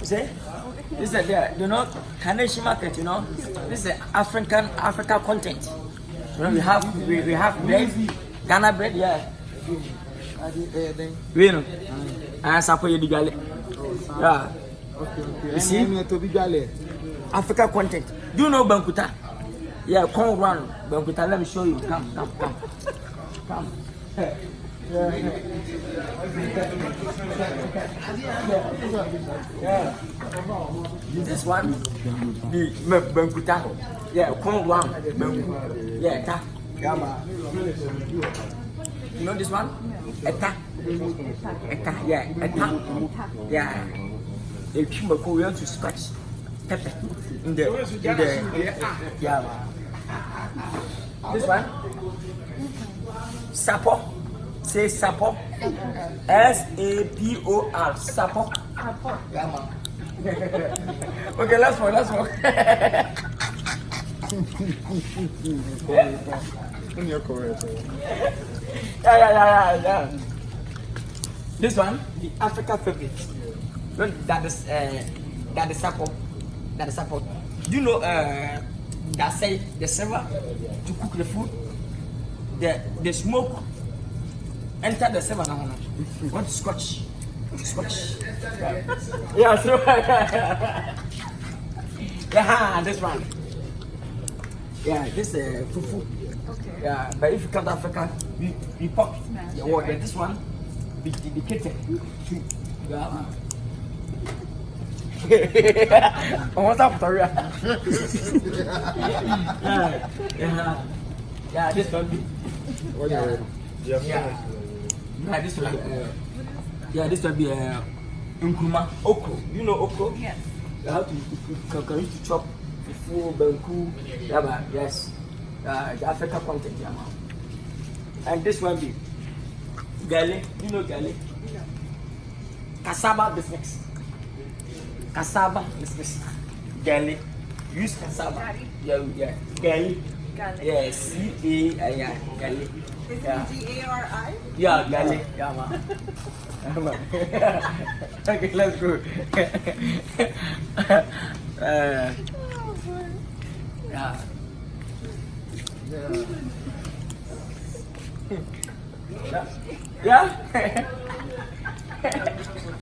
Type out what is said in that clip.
See? This is there. You know, Carnation Market. You know, this is Africa content. You know, we have bread, Ghana bread. Yeah. We know. And support you the galley. Yeah. Okay. You see? Africa content. Do you know Bankuta? Yeah, come run. Bankuta, let me show you. Come. Yeah. This one, the Bankuta. Yeah, come run. Yeah, ta. You know this one? Eta. Yeah, eta. Yeah. A chimoko, we want to scratch pepper in the yeah. This one, Sapo. Say Sapo. SAPOR. Sapo. Yeah, man. Okay, last one. Yeah. This one, the Africa favorite. That is Sapo. That is Sapo. Do you know that say the server to cook the food? The smoke enter the server now. Want to scotch? Yeah, so yeah, this one. Yeah, this fufu. Okay. Yeah, but if you come to Africa, we pop. Yeah, this one, the kitchen. Yeah. What's up, Victoria? Yeah, this one. Yeah, this one. Yeah, this will be nkruma, okro. You know okro? Yes. You have to use to chop the full banku. Yeah, but yes, the Africa content. Yeah, and this one be gale. You know gale? Cassava business. Cassava business. Gale. Use cassava. Yeah. Gale. Yes. Yeah. Gale. Is it G-A-R-I? Yeah, gale. Yeah, man. Okay, let's go. Yeah.